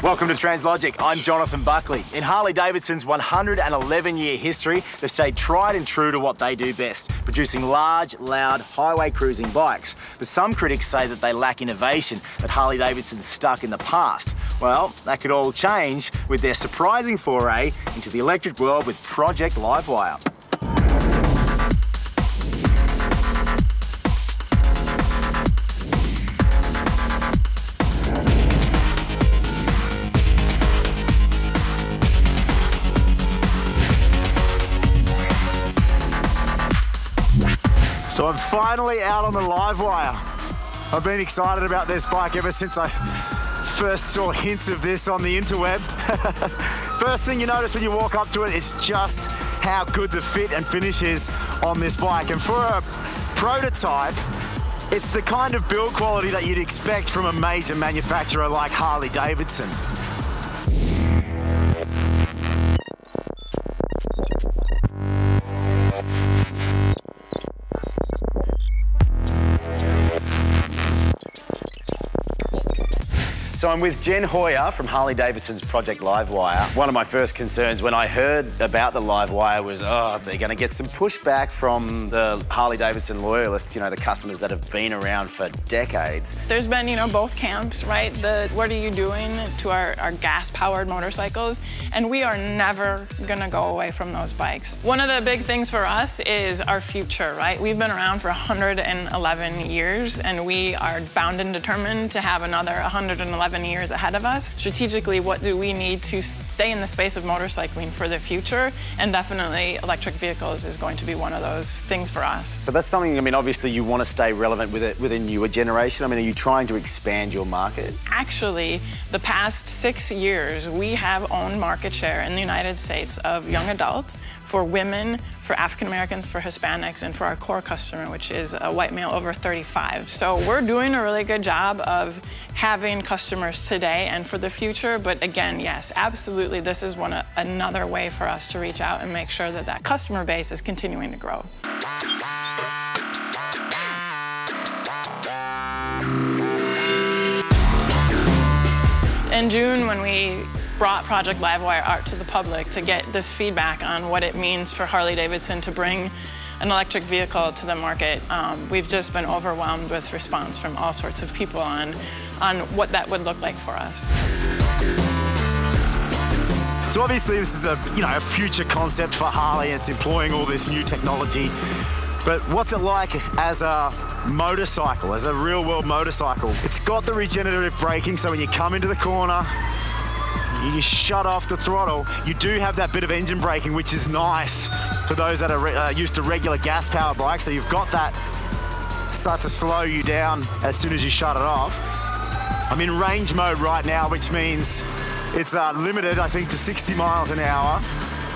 Welcome to Translogic. I'm Jonathon Buckley. In Harley-Davidson's 111-year history, they've stayed tried and true to what they do best, producing large, loud, highway cruising bikes. But some critics say that they lack innovation, that Harley-Davidson's stuck in the past. Well, that could all change with their surprising foray into the electric world with Project LiveWire. So I'm finally out on the LiveWire. I've been excited about this bike ever since I first saw hints of this on the interweb. First thing you notice when you walk up to it is just how good the fit and finish is on this bike. And for a prototype, it's the kind of build quality that you'd expect from a major manufacturer like Harley-Davidson. So I'm with Jen Hoyer from Harley-Davidson's Project LiveWire. One of my first concerns when I heard about the LiveWire was, oh, they're going to get some pushback from the Harley-Davidson loyalists, you know, the customers that have been around for decades. There's been, you know, both camps, right? What are you doing to our gas-powered motorcycles? And we are never going to go away from those bikes. One of the big things for us is our future, right? We've been around for 111 years, and we are bound and determined to have another 111 years ahead of us. Strategically, what do we need to stay in the space of motorcycling for the future? And definitely electric vehicles is going to be one of those things for us. So that's something, I mean, obviously you want to stay relevant with a newer generation. I mean, are you trying to expand your market? Actually, the past 6 years, we have owned market share in the United States of young adults, for women, for African Americans, for Hispanics, and for our core customer, which is a white male over 35. So we're doing a really good job of having customers today and for the future. But again, yes, absolutely, this is another way for us to reach out and make sure that that customer base is continuing to grow. In June, when we brought Project LiveWire out to the public to get this feedback on what it means for Harley-Davidson to bring an electric vehicle to the market, we've just been overwhelmed with response from all sorts of people on what that would look like for us. So obviously this is a future concept for Harley, and it's employing all this new technology. But what's it like as a motorcycle, as a real-world motorcycle? It's got the regenerative braking, so when you come into the corner, you shut off the throttle. You do have that bit of engine braking, which is nice for those that are used to regular gas-powered bikes. So you've got that start to slow you down as soon as you shut it off. I'm in range mode right now, which means it's limited, I think, to 60 miles an hour.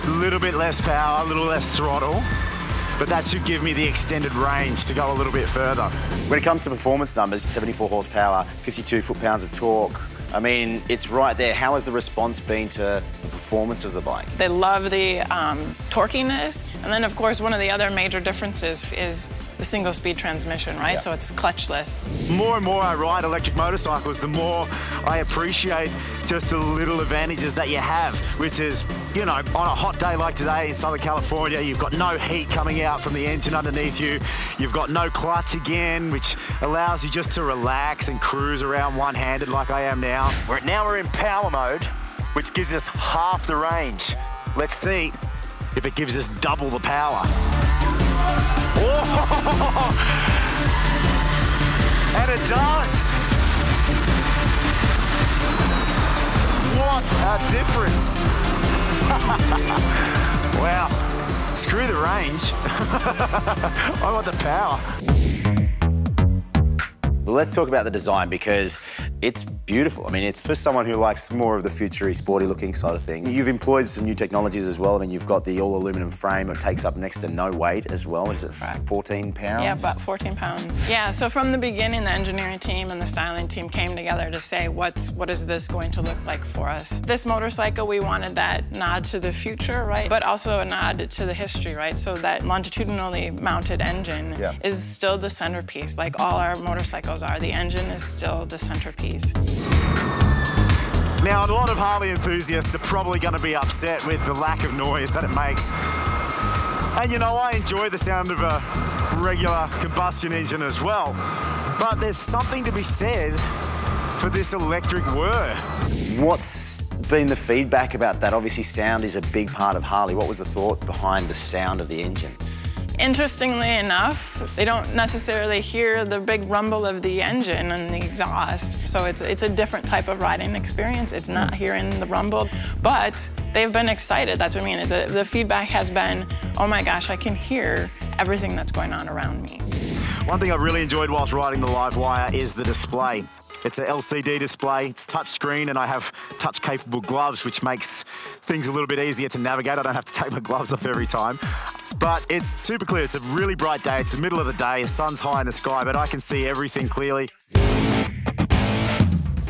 A little bit less power, a little less throttle. But that should give me the extended range to go a little bit further. When it comes to performance numbers, 74 horsepower, 52 foot-pounds of torque, I mean, it's right there. How has the response been to the performance of the bike? They love the torquiness. And then, of course, one of the other major differences is the single-speed transmission, right? Yeah. So it's clutchless. More and more I ride electric motorcycles, the more I appreciate just the little advantages that you have, which is, you know, on a hot day like today in Southern California, you've got no heat coming out from the engine underneath you. You've got no clutch again, which allows you just to relax and cruise around one-handed like I am now. Now we're in power mode, which gives us half the range. Let's see if it gives us double the power. Oh! And it does. What a difference. Wow, screw the range. I want the power. Well, let's talk about the design, because it's beautiful. I mean, it's for someone who likes more of the futury, sporty looking side of things. You've employed some new technologies as well. I mean, you've got the all aluminum frame. It takes up next to no weight as well. Is it 14 pounds? Yeah, about 14 pounds. Yeah, so from the beginning, the engineering team and the styling team came together to say, what is this going to look like for us? This motorcycle, we wanted that nod to the future, right? But also a nod to the history, right? So that longitudinally mounted engine is still the centerpiece, like all our motorcycles are. The engine is still the centerpiece. Now, a lot of Harley enthusiasts are probably going to be upset with the lack of noise that it makes. And you know, I enjoy the sound of a regular combustion engine as well. But there's something to be said for this electric whir. What's been the feedback about that? Obviously, sound is a big part of Harley. What was the thought behind the sound of the engine? Interestingly enough, they don't necessarily hear the big rumble of the engine and the exhaust. So it's a different type of riding experience. It's not hearing the rumble, but they've been excited. That's what I mean. The feedback has been, oh my gosh, I can hear everything that's going on around me. One thing I've really enjoyed whilst riding the LiveWire is the display. It's an LCD display, it's touchscreen, and I have touch-capable gloves, which makes things a little bit easier to navigate. I don't have to take my gloves off every time. But it's super clear. It's a really bright day. It's the middle of the day. The sun's high in the sky, but I can see everything clearly.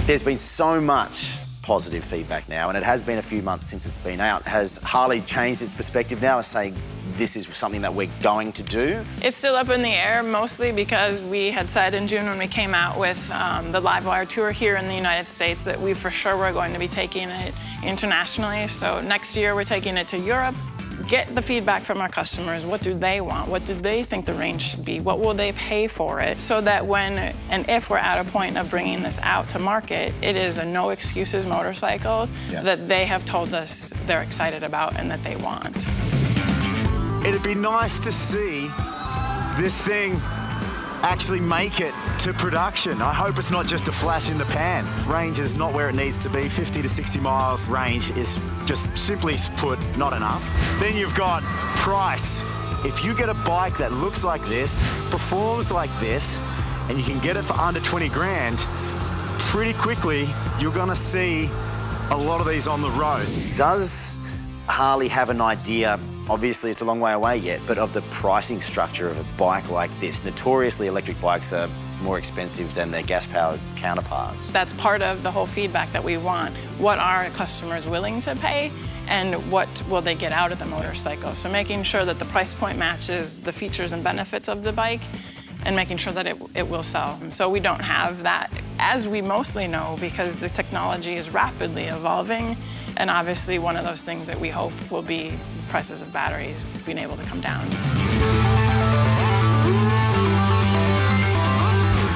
There's been so much positive feedback now, and it has been a few months since it's been out. Has Harley changed its perspective now as saying this is something that we're going to do? It's still up in the air, mostly because we had said in June when we came out with the LiveWire tour here in the United States that we for sure were going to be taking it internationally. So next year we're taking it to Europe. Get the feedback from our customers. What do they want? What do they think the range should be? What will they pay for it? So that when and if we're at a point of bringing this out to market, it is a no excuses motorcycle that they have told us they're excited about and that they want. It'd be nice to see this thing actually make it to production. I hope it's not just a flash in the pan. Range is not where it needs to be. 50 to 60 miles range is just simply put not enough. Then you've got price. If you get a bike that looks like this, performs like this, and you can get it for under 20 grand, pretty quickly you're gonna see a lot of these on the road. Does Harley have an idea, obviously it's a long way away yet, but of the pricing structure of a bike like this? Notoriously, electric bikes are more expensive than their gas-powered counterparts. That's part of the whole feedback that we want. What are customers willing to pay, and what will they get out of the motorcycle? So making sure that the price point matches the features and benefits of the bike, and making sure that it will sell. So we don't have that, as we mostly know, because the technology is rapidly evolving, and obviously one of those things that we hope will be prices of batteries being able to come down.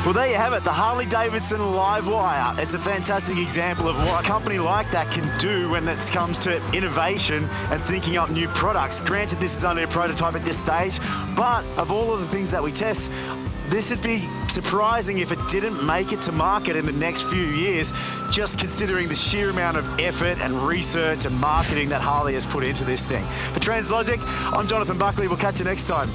Well, there you have it, the Harley-Davidson LiveWire. It's a fantastic example of what a company like that can do when it comes to innovation and thinking up new products. Granted, this is only a prototype at this stage, but of all of the things that we test, this would be surprising if it didn't make it to market in the next few years, just considering the sheer amount of effort and research and marketing that Harley has put into this thing. For Translogic, I'm Jonathon Buckley. We'll catch you next time.